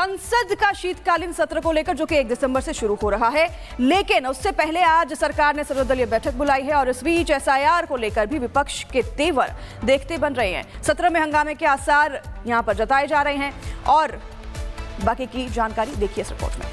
संसद का शीतकालीन सत्र को लेकर जो कि 1 दिसंबर से शुरू हो रहा है, लेकिन उससे पहले आज सरकार ने सर्वदलीय बैठक बुलाई है और इस बीच एसआईआर को लेकर भी विपक्ष के तेवर देखते बन रहे हैं। सत्र में हंगामे के आसार यहां पर जताए जा रहे हैं और बाकी की जानकारी देखिए इस रिपोर्ट में।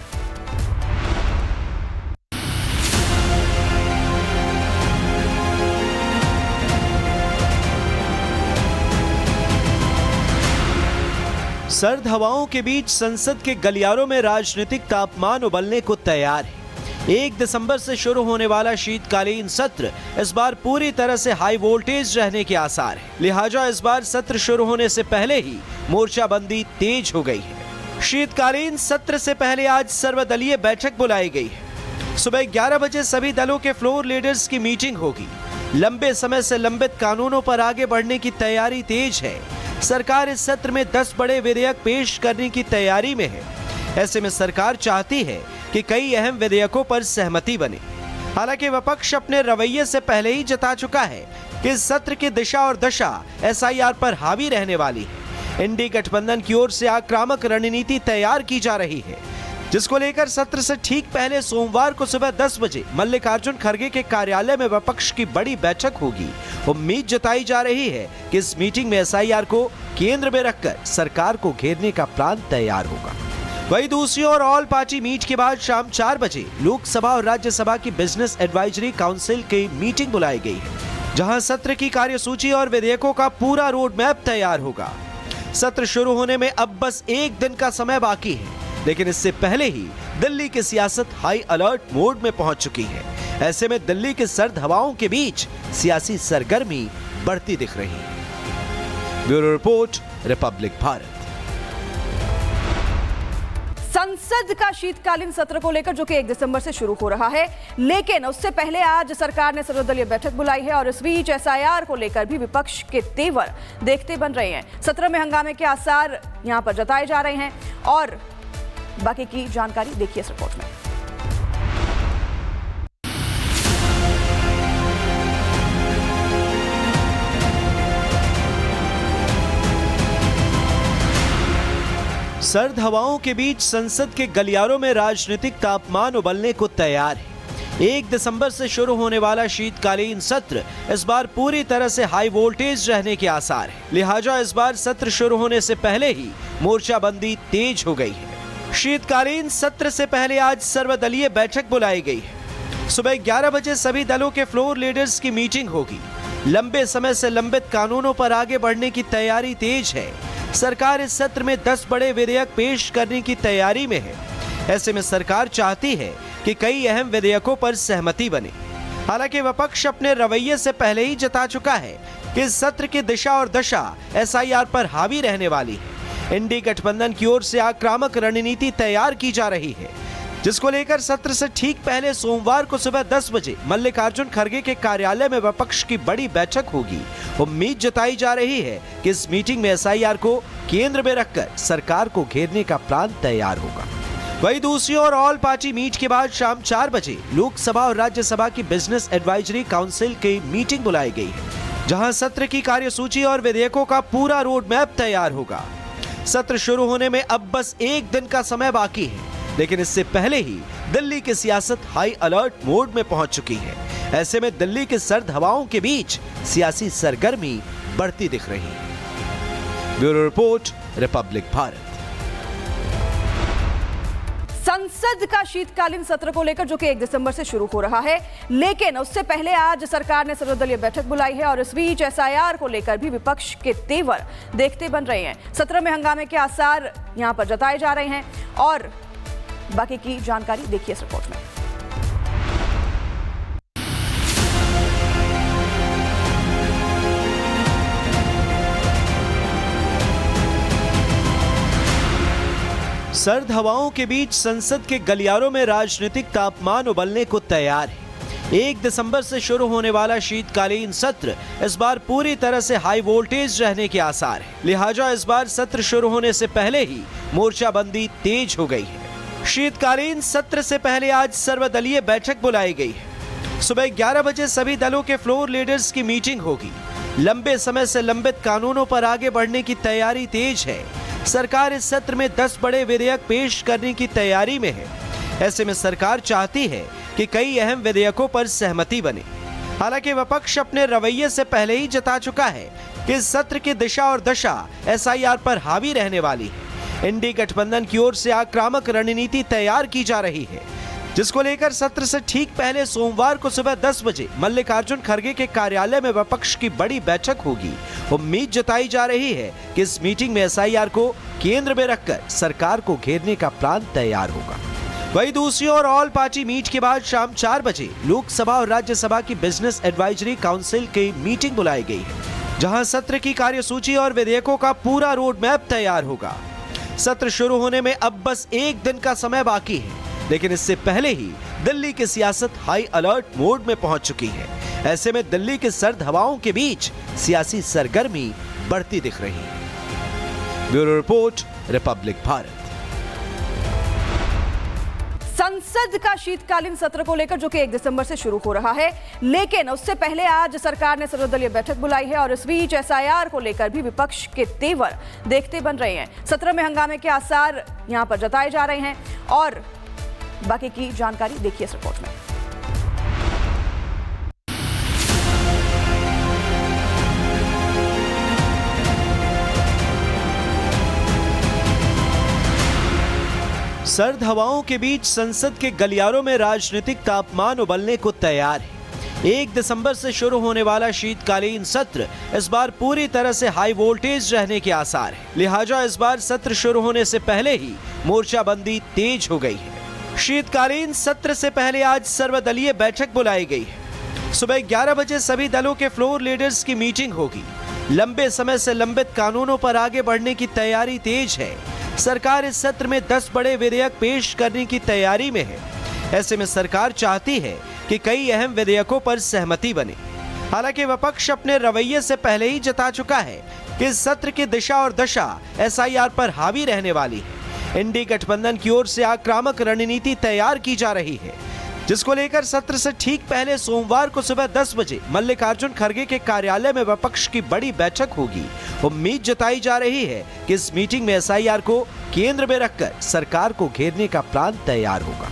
सर्द हवाओं के बीच संसद के गलियारों में राजनीतिक तापमान उबलने को तैयार है। 1 दिसंबर से शुरू होने वाला शीतकालीन सत्र इस बार पूरी तरह से हाई वोल्टेज रहने के आसार है। लिहाजा इस बार सत्र शुरू होने से पहले ही मोर्चाबंदी तेज हो गई है। शीतकालीन सत्र से पहले आज सर्वदलीय बैठक बुलाई गई है। सुबह 11 बजे सभी दलों के फ्लोर लीडर्स की मीटिंग होगी। लंबे समय से लंबित कानूनों पर आगे बढ़ने की तैयारी तेज है। सरकार इस सत्र में 10 बड़े विधेयक पेश करने की तैयारी में है। ऐसे में सरकार चाहती है कि कई अहम विधेयकों पर सहमति बने। हालांकि विपक्ष अपने रवैये से पहले ही जता चुका है कि इस सत्र की दिशा और दशा एसआईआर पर हावी रहने वाली है। इंडी गठबंधन की ओर से आक्रामक रणनीति तैयार की जा रही है, जिसको लेकर सत्र से ठीक पहले सोमवार को सुबह 10 बजे मल्लिकार्जुन खड़गे के कार्यालय में विपक्ष की बड़ी बैठक होगी। उम्मीद जताई जा रही है कि इस मीटिंग में एसआईआर को केंद्र में रखकर सरकार को घेरने का प्लान तैयार होगा। वहीं दूसरी ओर ऑल पार्टी मीट के बाद शाम 4 बजे लोकसभा और राज्यसभा की बिजनेस एडवाइजरी काउंसिल की मीटिंग बुलाई गई है, जहां सत्र की कार्यसूची और विधेयकों का पूरा रोड मैप तैयार होगा। सत्र शुरू होने में अब बस 1 दिन का समय बाकी है, लेकिन इससे पहले ही दिल्ली की सियासत हाई अलर्ट मोड में पहुंच चुकी है। ऐसे में दिल्ली के सर्द हवाओं के बीच सियासी सरगर्मी बढ़ती दिख रही है। Bureau report, Republic Bharat. संसद का शीतकालीन सत्र को लेकर जो कि 1 दिसंबर से शुरू हो रहा है, लेकिन उससे पहले आज सरकार ने सर्वदलीय बैठक बुलाई है और इस बीच एसआईआर को लेकर भी विपक्ष के तेवर देखते बन रहे हैं। सत्र में हंगामे के आसार यहां पर जताए जा रहे हैं और बाकी की जानकारी देखिए इस रिपोर्ट में। सर्द हवाओं के बीच संसद के गलियारों में राजनीतिक तापमान उबलने को तैयार है। 1 दिसंबर से शुरू होने वाला शीतकालीन सत्र इस बार पूरी तरह से हाई वोल्टेज रहने के आसार है। लिहाजा इस बार सत्र शुरू होने से पहले ही मोर्चाबंदी तेज हो गई है। शीतकालीन सत्र से पहले आज सर्वदलीय बैठक बुलाई गई है। सुबह 11 बजे सभी दलों के फ्लोर लीडर्स की मीटिंग होगी। लंबे समय से लंबित कानूनों पर आगे बढ़ने की तैयारी तेज है। सरकार इस सत्र में 10 बड़े विधेयक पेश करने की तैयारी में है। ऐसे में सरकार चाहती है कि कई अहम विधेयकों पर सहमति बने। हालांकि विपक्ष अपने रवैये से पहले ही जता चुका है कि इस सत्र की दिशा और दशा एसआईआर पर हावी रहने वाली है। इंडी गठबंधन की ओर से आक्रामक रणनीति तैयार की जा रही है, जिसको लेकर सत्र से ठीक पहले सोमवार को सुबह 10 बजे मल्लिकार्जुन खड़गे के कार्यालय में विपक्ष की बड़ी बैठक होगी। उम्मीद जताई जा रही है कि इस मीटिंग में एसआईआर को केंद्र में रखकर सरकार को घेरने का प्लान तैयार होगा। वहीं दूसरी ओर ऑल पार्टी मीट के बाद शाम 4 बजे लोकसभा और राज्यसभा की बिजनेस एडवाइजरी काउंसिल की मीटिंग बुलाई गई है, जहां सत्र की कार्यसूची और विधेयकों का पूरा रोड मैप तैयार होगा। सत्र शुरू होने में अब बस 1 दिन का समय बाकी है, लेकिन इससे पहले ही दिल्ली की सियासत हाई अलर्ट मोड में पहुंच चुकी है। ऐसे में दिल्ली के सर्द हवाओं के बीच सियासी सरगर्मी बढ़ती दिख रही है। Bureau report, Republic Bharat. संसद का शीतकालीन सत्र को लेकर जो कि 1 दिसंबर से शुरू हो रहा है, लेकिन उससे पहले आज सरकार ने सर्वदलीय बैठक बुलाई है और इस बीच एसआईआर को लेकर भी विपक्ष के तेवर देखते बन रहे हैं। सत्र में हंगामे के आसार यहां पर जताए जा रहे हैं और बाकी की जानकारी देखिए इस रिपोर्ट में। सर्द हवाओं के बीच संसद के गलियारों में राजनीतिक तापमान उबलने को तैयार है। 1 दिसंबर से शुरू होने वाला शीतकालीन सत्र इस बार पूरी तरह से हाई वोल्टेज रहने के आसार है। लिहाजा इस बार सत्र शुरू होने से पहले ही मोर्चाबंदी तेज हो गई है। शीतकालीन सत्र से पहले आज सर्वदलीय बैठक बुलाई गई है। सुबह 11 बजे सभी दलों के फ्लोर लीडर्स की मीटिंग होगी। लंबे समय से लंबित कानूनों पर आगे बढ़ने की तैयारी तेज है। सरकार इस सत्र में 10 बड़े विधेयक पेश करने की तैयारी में है। ऐसे में सरकार चाहती है कि कई अहम विधेयकों पर सहमति बने। हालांकि विपक्ष अपने रवैये से पहले ही जता चुका है कि इस सत्र की दिशा और दशा एसआईआर पर हावी रहने वाली है। इंडी गठबंधन की ओर से आक्रामक रणनीति तैयार की जा रही है, जिसको लेकर सत्र से ठीक पहले सोमवार को सुबह 10 बजे मल्लिकार्जुन खड़गे के कार्यालय में विपक्ष की बड़ी बैठक होगी। उम्मीद जताई जा रही है कि इस मीटिंग में एसआईआर को केंद्र में रखकर सरकार को घेरने का प्लान तैयार होगा। वहीं दूसरी ओर ऑल पार्टी मीट के बाद शाम 4 बजे लोकसभा और राज्यसभा की बिजनेस एडवाइजरी काउंसिल की मीटिंग बुलाई गई है, जहां सत्र की कार्यसूची और विधेयकों का पूरा रोड मैप तैयार होगा। सत्र शुरू होने में अब बस एक दिन का समय बाकी है, लेकिन इससे पहले ही दिल्ली की सियासत हाई अलर्ट मोड में पहुंच चुकी है। ऐसे में दिल्ली की सर्द हवाओं के बीच सियासी सरगर्मी बढ़ती दिख रही है। Bureau report, Republic Bharat. संसद का शीतकालीन सत्र को लेकर जो कि 1 दिसंबर से शुरू हो रहा है, लेकिन उससे पहले आज सरकार ने सर्वदलीय बैठक बुलाई है और इस बीच एसआईआर को लेकर भी विपक्ष के तेवर देखते बन रहे हैं। सत्र में हंगामे के आसार यहां पर जताए जा रहे हैं और बाकी की जानकारी देखिए इस रिपोर्ट में। सर्द हवाओं के बीच संसद के गलियारों में राजनीतिक तापमान उबलने को तैयार है। 1 दिसंबर से शुरू होने वाला शीतकालीन सत्र इस बार पूरी तरह से हाई वोल्टेज रहने के आसार है। लिहाजा इस बार सत्र शुरू होने से पहले ही मोर्चाबंदी तेज हो गई है। शीतकालीन सत्र से पहले आज सर्वदलीय बैठक बुलाई गई है। सुबह 11 बजे सभी दलों के फ्लोर लीडर्स की मीटिंग होगी। लंबे समय से लंबित कानूनों पर आगे बढ़ने की तैयारी तेज है। सरकार इस सत्र में 10 बड़े विधेयक पेश करने की तैयारी में है। ऐसे में सरकार चाहती है कि कई अहम विधेयकों पर सहमति बने। हालांकि विपक्ष अपने रवैये से पहले ही जता चुका है कि इस सत्र की दिशा और दशा एसआईआर पर हावी रहने वाली है। इंडी गठबंधन की ओर से आक्रामक रणनीति तैयार की जा रही है, जिसको लेकर सत्र से ठीक पहले सोमवार को सुबह 10 बजे मल्लिकार्जुन खड़गे के कार्यालय में विपक्ष की बड़ी बैठक होगी। उम्मीद जताई जा रही है कि इस मीटिंग में एसआईआर को केंद्र में रखकर सरकार को घेरने का प्लान तैयार होगा।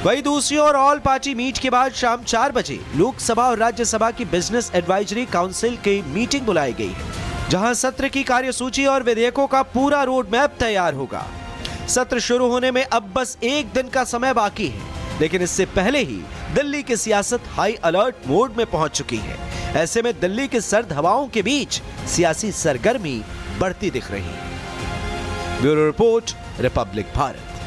वहीं दूसरी ओर ऑल पार्टी मीट के बाद शाम 4 बजे लोकसभा और राज्यसभा की बिजनेस एडवाइजरी काउंसिल की मीटिंग बुलाई गई है, जहां सत्र की कार्यसूची और विधेयकों का पूरा रोड मैप तैयार होगा। सत्र शुरू होने में अब बस एक दिन का समय बाकी है, लेकिन इससे पहले ही दिल्ली की सियासत हाई अलर्ट मोड में पहुंच चुकी है। ऐसे में दिल्ली की सर्द हवाओं के बीच सियासी सरगर्मी बढ़ती दिख रही है। Bureau report, Republic Bharat.